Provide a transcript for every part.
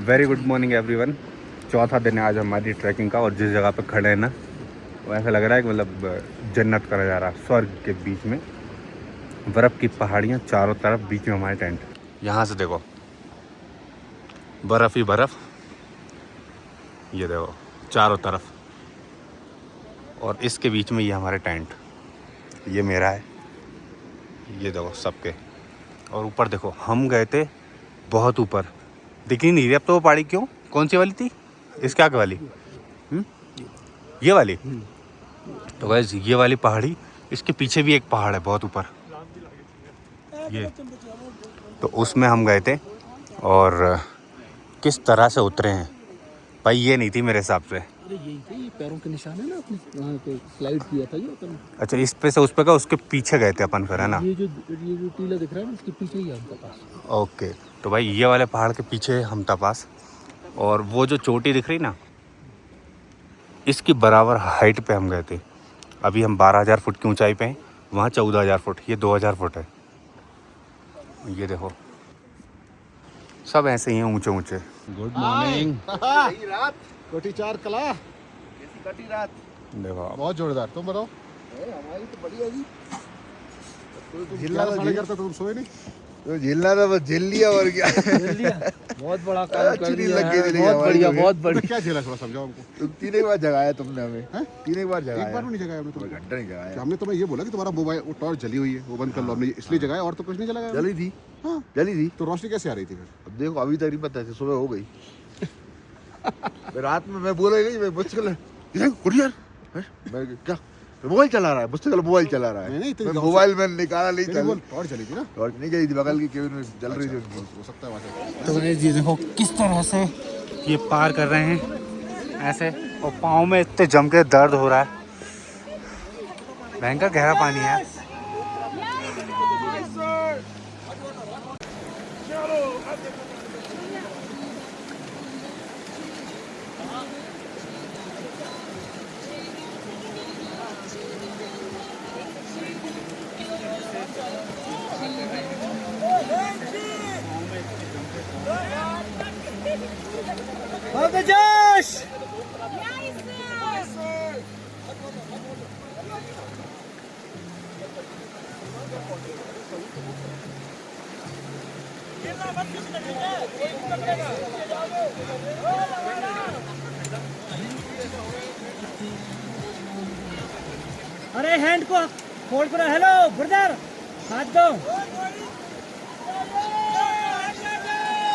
Very good morning everyone. चौथा दिन है आज हमारी ट्रैकिंग का और जिस जगह पे खड़े हैं ना वो ऐसा लग रहा है कि मतलब जन्नत करा जा रहा है। स्वर्ग के बीच में बर्फ़ की पहाड़ियाँ चारों तरफ, बीच में हमारे टेंट। यहाँ से देखो बर्फ़ ही बर्फ़, ये देखो चारों तरफ, और इसके बीच में ये हमारे टेंट। ये मेरा है, ये देखो सबके। और ऊपर देखो हम गए थे बहुत ऊपर, दिख ही नहीं रही अब तो वो पहाड़ी। क्यों, कौन सी वाली थी, इसके आगे वाली? ये वाली। तो गाइस ये वाली पहाड़ी, इसके पीछे भी एक पहाड़ है बहुत ऊपर, ये। तो उसमें हम गए थे और किस तरह से उतरे हैं भाई, ये नहीं थी मेरे हिसाब से। अरे यही थे, ये पैरों के निशान है ना, अपने वहाँ पे स्लाइड किया था ये अपन। अच्छा, इस पे से उस पे का, उसके पीछे गए थे अपन फिर, है ना? ये जो टीला दिख रहा है ना, इसके पीछे ही है उनका पास। ओके, तो भाई ये वाले पहाड़ के पीछे हम था पास। और वो जो चोटी दिख रही ना, इसकी बराबर हाइट पे हम गए थे। अभी हम 12,000 फुट की ऊंचाई पे हैं, वहाँ 14,000 फुट, ये 2,000 फुट है। ये देखो सब ऐसे ही हैं, ऊंचे ऊंचे। Good morning. रात कोटी चार कला कटी रात देखो बहुत जोरदार। तुम बताओ। हमारी तो बढ़िया जी। झिल्ला तो साढ़े करता, तुम सोए नहीं? तो झेलना था, बस झेल लिया और क्या। बहुत बड़ा काम कर दिया लग है, गई थी बहुत बढ़िया, बहुत तो बढ़िया। क्या झेला, थोड़ा समझाओ हमको। तुम तीन एक बार जगाया तुमने हमें, हैं? तीन एक बार जगाया। एक बार भी नहीं जगाया हमने तुम्हें, तुम्हें। घंटा नहीं जगाया। हमने तुम्हें ये बोला कि तुम्हारा मोबाइल वो टॉर्च जली हुई है, वो बंद कर लो, हमने इसलिए जगाया, और तो कुछ नहीं जलाया। जली थी, हाँ, जली थी। तो रोशनी कैसे आ रही थी फिर? अब देखो अभी तक नहीं पता है, सुबह हो गई। रात में मैं बोला ही नहीं, मैं मुश्किल है यार, मैं क्या मोबाइल चला रहा है, मुझसे कल मोबाइल चला रहा है। नहीं, मोबाइल में निकाला नहीं था, टॉर्च जली थी ना। टॉर्च नहीं जली थी, बगल की केबिन में जल रही थी उनकी। हो सकता है वहाँ से। तो ये देखो किस तरह से ये पार कर रहे हैं ऐसे, और पाँव में इतने जम के दर्द हो रहा है। भयंकर गहरा पानी है। अरे हैंड को फोल्ड करो। हेलो ब्रदर, हाथ दो।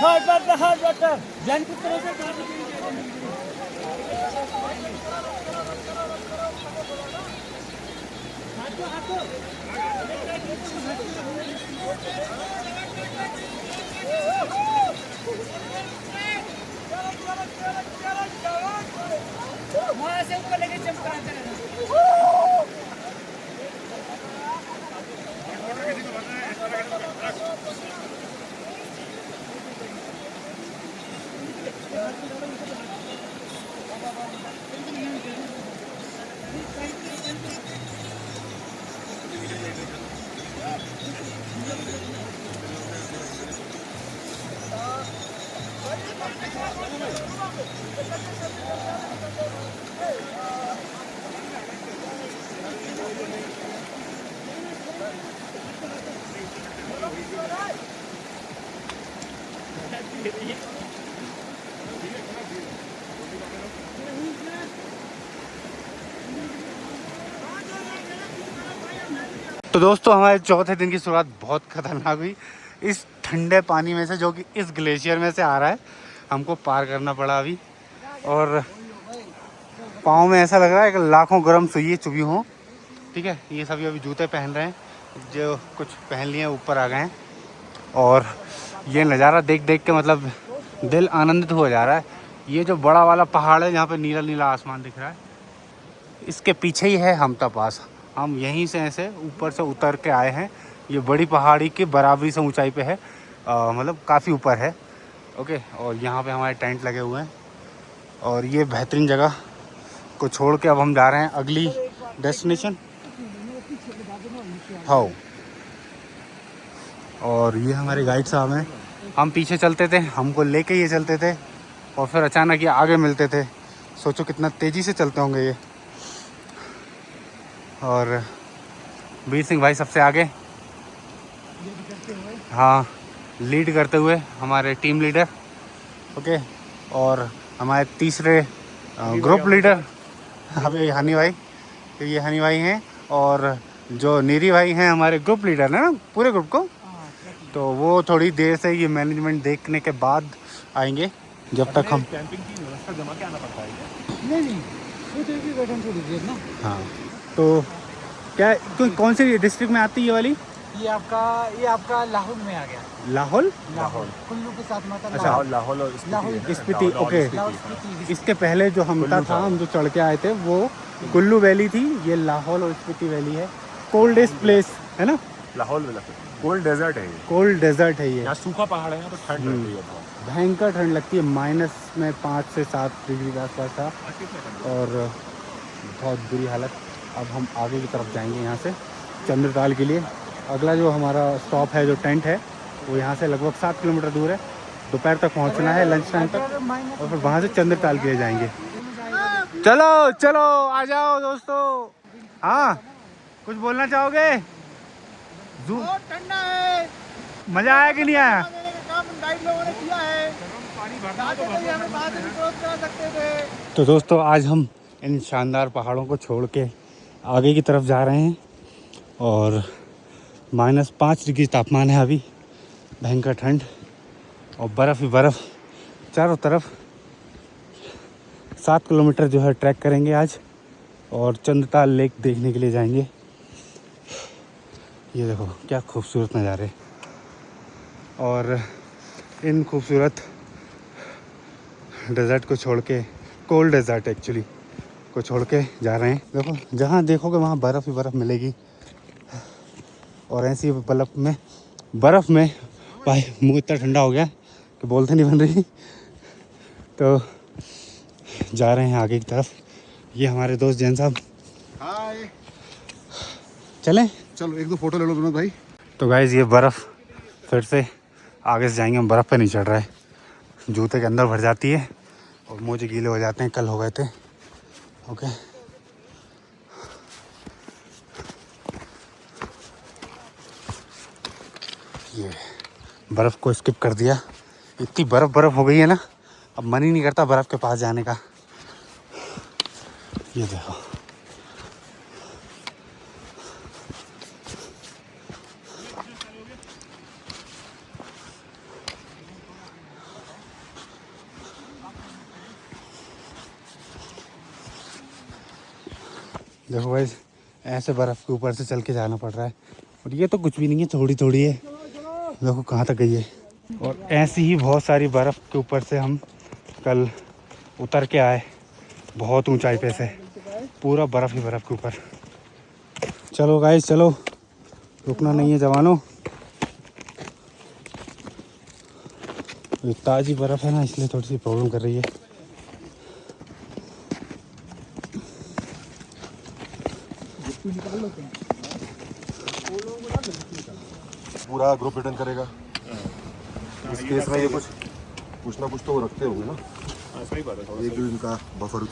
हाथ बटर जैन की तरह से हाथ दो। वहाँ से ऊपर लेके चमका तो दोस्तों हमारे चौथे दिन की शुरुआत बहुत खतरनाक हुई। इस ठंडे पानी में से, जो कि इस ग्लेशियर में से आ रहा है, हमको पार करना पड़ा अभी। और पाँव में ऐसा लग रहा है कि लाखों गर्म सुइयां चुभी हों। ठीक है, ये सभी अभी जूते पहन रहे हैं, जो कुछ पहन लिए ऊपर आ गए हैं। और ये नज़ारा देख देख के मतलब दिल आनंदित हो जा रहा है। ये जो बड़ा वाला पहाड़ है, जहाँ पे नीला नीला आसमान दिख रहा है, इसके पीछे ही है हमटा पास। हम यहीं से ऐसे ऊपर से उतर के आए हैं। ये बड़ी पहाड़ी की बराबरी से ऊंचाई पे है, मतलब काफ़ी ऊपर है। ओके, और यहाँ पे हमारे टेंट लगे हुए हैं। और ये बेहतरीन जगह को छोड़ के अब हम जा रहे हैं अगली डेस्टिनेशन हाउ। और ये हमारे गाइड साहब हैं। हम पीछे चलते थे, हमको लेके ये चलते थे, और फिर अचानक ये आगे मिलते थे। सोचो कितना तेज़ी से चलते होंगे ये। और वीर सिंह भाई सबसे आगे, हाँ, लीड करते हुए हमारे टीम लीडर। ओके, और हमारे तीसरे ग्रुप लीडर अभी हनी भाई, तो ये हनी भाई हैं। और जो नीरी भाई हैं हमारे ग्रुप लीडर ना पूरे ग्रुप को, तो वो थोड़ी देर से ये मैनेजमेंट देखने के बाद आएंगे। जब तक हम कैंपिंग की व्यवस्था जमा के आना पड़ता है। नहीं वो तो एक ही बैठन थोड़ी देर ना। हाँ, तो क्या कौन सी डिस्ट्रिक्ट में आती है ये वाली? ये आपका लाहौल में आ गया। लाहौल, कुल्लू के साथ माता अच्छा, लाहौल और स्पीति। ओके, इसके पहले जो हमटा था, हम जो चढ़ के आए थे वो कुल्लू वैली थी। ये लाहौल और स्पीति वैली है। कोल्डेस्ट प्लेस है ना, लाहौल में कोल्ड डेजर्ट है ये। कोल्ड डेजर्ट है ये। यहाँ सूखा पहाड़ है, यहाँ तो ठंड रहती है बहुत। भयंकर ठंड लगती है, माइनस में 5 से 7 डिग्री के आसपास था और बहुत बुरी हालत। अब हम आगे की तरफ जाएंगे यहाँ से चंद्रताल के लिए। अगला जो हमारा स्टॉप है, जो टेंट है, वो यहाँ से लगभग 7 किलोमीटर दूर है। दोपहर तक पहुँचना है, लंच टाइम तक, और फिर वहाँ से चंद्रताल के लिए जाएंगे। चलो चलो आ जाओ दोस्तों। हाँ, कुछ बोलना चाहोगे? ठंडा है, मज़ा आया कि नहीं आया? काम गाइड लोगों ने किया है। तो दोस्तों आज हम इन शानदार पहाड़ों को छोड़ के आगे की तरफ जा रहे हैं और -5 डिग्री तापमान है अभी, भयंकर ठंड और बर्फ़ ही बर्फ़ चारों तरफ। 7 किलोमीटर जो है ट्रैक करेंगे आज और चंद्रताल लेक देखने के लिए जाएंगे। ये देखो क्या खूबसूरत नज़ारे, और इन खूबसूरत डेजर्ट को छोड़ के, कोल्ड डेजर्ट एक्चुअली को छोड़ के जा रहे हैं। देखो जहाँ देखोगे वहाँ बर्फ़ ही बर्फ़ मिलेगी, और ऐसी बर्फ़ में भाई मुँह इतना ठंडा हो गया कि बोलते नहीं बन रही। तो जा रहे हैं आगे की तरफ। ये हमारे दोस्त जैन साहब, हाय, चलें? चलो 1-2 फोटो ले लो विनोद भाई। तो गाइज़ ये बर्फ़ फिर से आगे से जाएंगे हम, बर्फ़ पे नहीं चढ़ रहा है, जूते के अंदर भर जाती है और मोजे गीले हो जाते हैं, कल हो गए थे। ओके, ये बर्फ़ को स्किप कर दिया। इतनी बर्फ़ हो गई है ना, अब मन ही नहीं करता बर्फ़ के पास जाने का। ये देखो, देखो भाई ऐसे बर्फ़ के ऊपर से चल के जाना पड़ रहा है, और ये तो कुछ भी नहीं है, थोड़ी थोड़ी है। देखो कहाँ तक गई है। और ऐसी ही बहुत सारी बर्फ़ के ऊपर से हम कल उतर के आए, बहुत ऊंचाई पे से, पूरा बर्फ़ ही बर्फ़ के ऊपर। चलो गाइस चलो, रुकना नहीं है जवानों। ये ताज़ी बर्फ़ है ना, इसलिए थोड़ी सी प्रॉब्लम कर रही है। पूरा ग्रुप रिटर्न करेगा। इस केस में ये कुछ ना कुछ तो वो रखते होंगे ना। सही बात है। एक जो इनका बफर।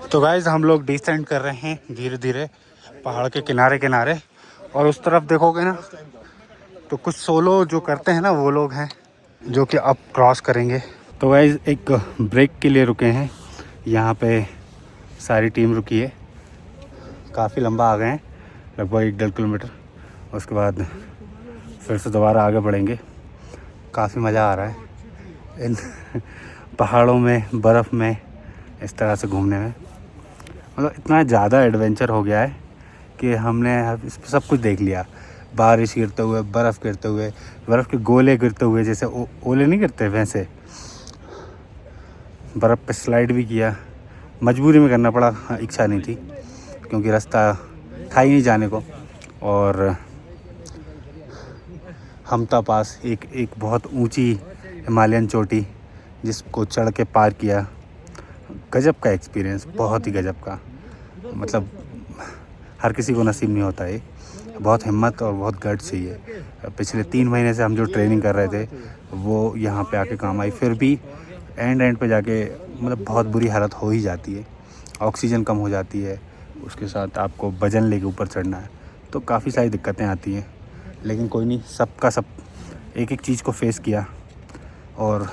तो गाइस हम लोग डिसेंड कर रहे हैं धीरे धीरे पहाड़ के किनारे किनारे, और उस तरफ देखोगे ना तो कुछ सोलो जो करते हैं ना वो लोग हैं जो कि अब क्रॉस करेंगे। तो गाइस एक ब्रेक के लिए रुके हैं, यहाँ पे सारी टीम रुकी है, काफ़ी लंबा आ गए हैं, लगभग 1-1.5 किलोमीटर। उसके बाद फिर से दोबारा आगे बढ़ेंगे। काफ़ी मज़ा आ रहा है इन पहाड़ों में, बर्फ़ में इस तरह से घूमने में। मतलब इतना ज़्यादा एडवेंचर हो गया है कि हमने सब कुछ देख लिया। बारिश गिरते हुए, बर्फ़ गिरते हुए, बर्फ़ के गोले गिरते हुए, जैसे ओले नहीं गिरते वैसे। बर्फ़ पे स्लाइड भी किया, मजबूरी में करना पड़ा, इच्छा नहीं थी क्योंकि रास्ता था ही नहीं जाने को। और हमटा पास एक बहुत ऊंची हिमालयन चोटी, जिसको चढ़ के पार किया। गजब का एक्सपीरियंस, बहुत ही गजब का, मतलब हर किसी को नसीब नहीं होता है। बहुत हिम्मत और बहुत गट चाहिए। पिछले 3 महीने से हम जो ट्रेनिंग कर रहे थे वो यहाँ पे आके काम आई। फिर भी एंड पे जाके मतलब बहुत बुरी हालत हो ही जाती है, ऑक्सीजन कम हो जाती है, उसके साथ आपको वजन लेके ऊपर चढ़ना है, तो काफ़ी सारी दिक्कतें आती हैं। लेकिन कोई नहीं, सबका सब एक एक चीज़ को फेस किया। और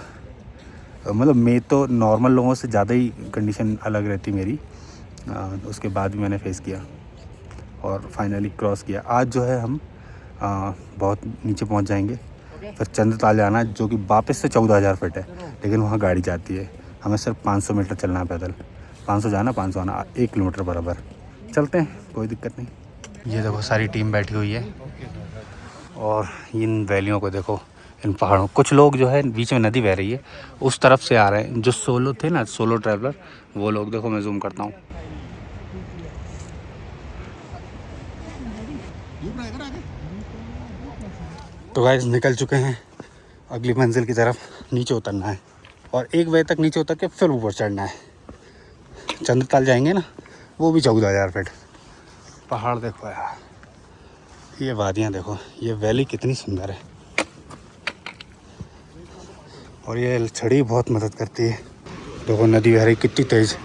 मतलब मैं तो नॉर्मल लोगों से ज़्यादा ही कंडीशन अलग रहती मेरी, उसके बाद भी मैंने फेस किया और फाइनली क्रॉस किया। आज जो है हम बहुत नीचे पहुंच जाएंगे, फिर चंद्रताल जाना है जो कि वापस से 14,000 फीट है, लेकिन वहाँ गाड़ी जाती है। हमें सिर्फ 500 मीटर चलना है पैदल, 500 जाना 500 आना, 1 किलोमीटर बराबर। चलते हैं, कोई दिक्कत नहीं। ये देखो सारी टीम बैठी हुई है और इन वैलियों को देखो, इन पहाड़ों। कुछ लोग जो है बीच में नदी बह रही है उस तरफ से आ रहे हैं, जो सोलो थे ना, सोलो ट्रैवलर, वो लोग। देखो मैं जूम करता हूँ। तो गाइस निकल चुके हैं अगली मंजिल की तरफ। नीचे उतरना है और 1 बजे तक नीचे उतर के फिर ऊपर चढ़ना है। चंद्रताल जाएंगे ना, वो भी 14,000 फीट। पहाड़ देखो यार, ये वादियाँ देखो, ये वैली कितनी सुंदर है। और ये छड़ी बहुत मदद करती है। देखो नदी बह रही कितनी तेज,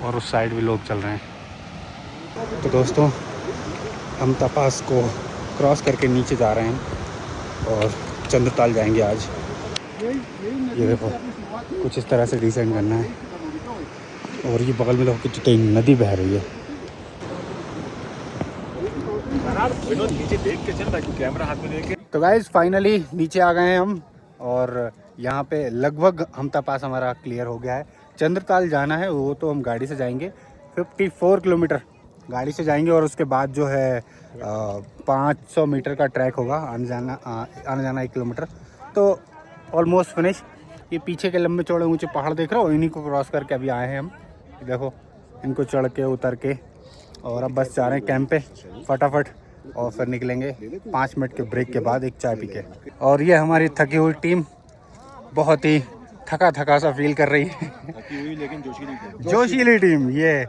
और उस साइड भी लोग चल रहे हैं। तो दोस्तों हम तपास को क्रॉस करके नीचे जा रहे हैं और चंद्रताल जाएंगे आज। ये देखो कुछ इस तरह से डिसेंड करना है। और ये बगल में देखो कितनी तेज नदी बह रही है। नीचे देख के चल रहा है, कैमरा हाथ में लेके। तो गाइस फाइनली नीचे आ गए हैं हम, और यहाँ पे लगभग हम तपास हमारा क्लियर हो गया है। चंद्रताल जाना है, वो तो हम गाड़ी से जाएंगे, 54 किलोमीटर गाड़ी से जाएंगे। और उसके बाद जो है 500 मीटर का ट्रैक होगा, आने जाना 1 किलोमीटर। तो ऑलमोस्ट फिनिश। ये पीछे के लंबे चौड़े ऊंचे पहाड़ देख रहे हो, इन्हीं को क्रॉस करके अभी आए हैं हम। देखो इनको चढ़ के उतर के, और अब बस जा रहे हैं कैंप पे फटाफट, और फिर निकलेंगे 5 मिनट के ब्रेक के बाद एक चाय पी के। और ये हमारी थकी हुई टीम बहुत ही थका सा फील कर रही है। लेकिन जोशीली टीम। ये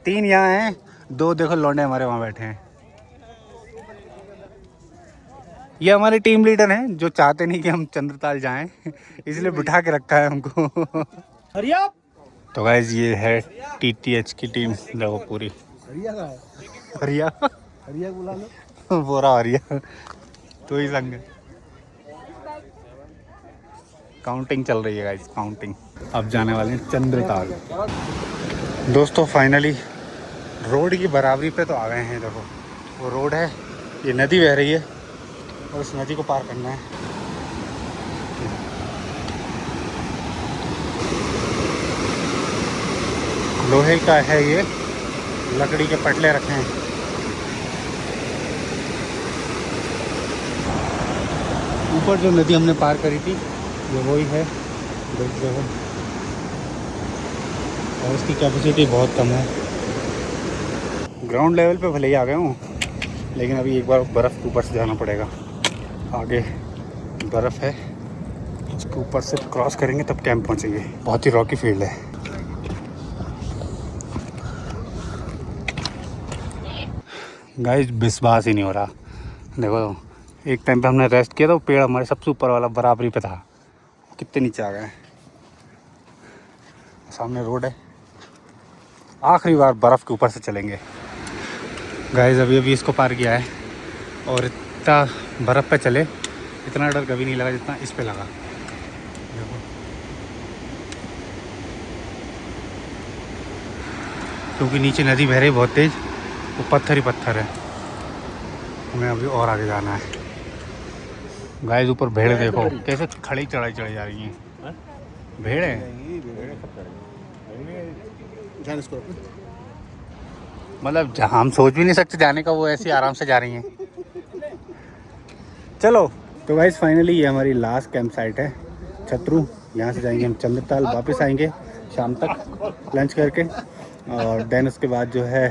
3 यहाँ हैं, 2 देखो लौंडे हमारे वहाँ बैठे हैं। ये हमारे टीम लीडर हैं जो चाहते नहीं कि हम चंद्रताल जाएं, इसलिए बिठा के रखा है हमको। हरिया तो गाइस ये है TTH की टीम, देखो पूरी। हरिया बुला लो। बोरा हरिया तो ही संग। काउंटिंग चल रही है गाइस, काउंटिंग। अब जाने वाले हैं चंद्रताल। दोस्तों फाइनली रोड की बराबरी पे तो आ गए हैं। देखो वो रोड है, ये नदी बह रही है और उस नदी को पार करना है। लोहे का है ये, लकड़ी के पटले रखे हैं। ऊपर जो नदी हमने पार करी थी ये वही है, देखो। और इसकी कैपेसिटी बहुत कम है। ग्राउंड लेवल पे भले ही आ गए हूँ, लेकिन अभी एक बार बर्फ़ के ऊपर से जाना पड़ेगा। आगे बर्फ़ है, इसके ऊपर से क्रॉस करेंगे तब कैंप पहुँचेंगे। बहुत ही रॉकी फील्ड है। गाइस विश्वास ही नहीं हो रहा। देखो एक टाइम पे हमने रेस्ट किया था, वो पेड़ हमारे सबसे ऊपर वाला बराबरी पे था, कितने नीचे आ गए। सामने रोड है, आखिरी बार बर्फ़ के ऊपर से चलेंगे। गाइस अभी इसको पार किया है, और इतना बर्फ़ पे चले, इतना डर कभी नहीं लगा जितना इस पे लगा। देखो क्योंकि नीचे नदी बह रही बहुत तेज़, वो पत्थर ही पत्थर है। हमें अभी और आगे जाना है। गाइस ऊपर भेड़ देखो कैसे खड़ी चढ़ाई चढ़ी जा रही हैं। भेड़ है, मतलब जहाँ हम सोच भी नहीं सकते जाने का, वो ऐसे आराम से जा रही हैं। चलो तो गाइस फाइनली ये हमारी लास्ट कैंप साइट है, छतरू। यहाँ से जाएंगे हम चंद्रताल, वापस आएंगे शाम तक लंच करके, और देन उसके बाद जो है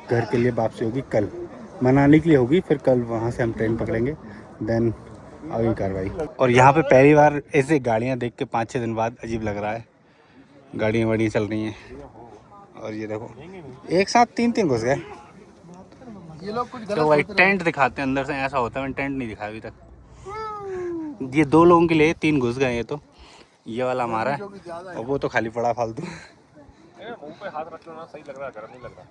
घर के लिए वापसी होगी कल, मनाली के लिए होगी। फिर कल वहाँ से हम ट्रेन पकड़ेंगे, देन आगे कार्रवाई। और यहाँ पे पहली बार ऐसे गाड़ियाँ देख के 5-6 दिन बाद अजीब लग रहा है। गाड़ियाँ चल रही हैं, और ये देखो एक साथ 3 घुस गए। ये लोग कुछ तो भाई टेंट दिखाते हैं अंदर से, ऐसा होता है, मैंने टेंट नहीं दिखाया अभी तक। ये 2 लोगों के लिए 3 घुस गए, ये तो ये वाला हमारा है और वो तो खाली पड़ा फालतू। मुंह पे हाथ रख लो ना, सही लग रहा है, गर्म नहीं लग रहा।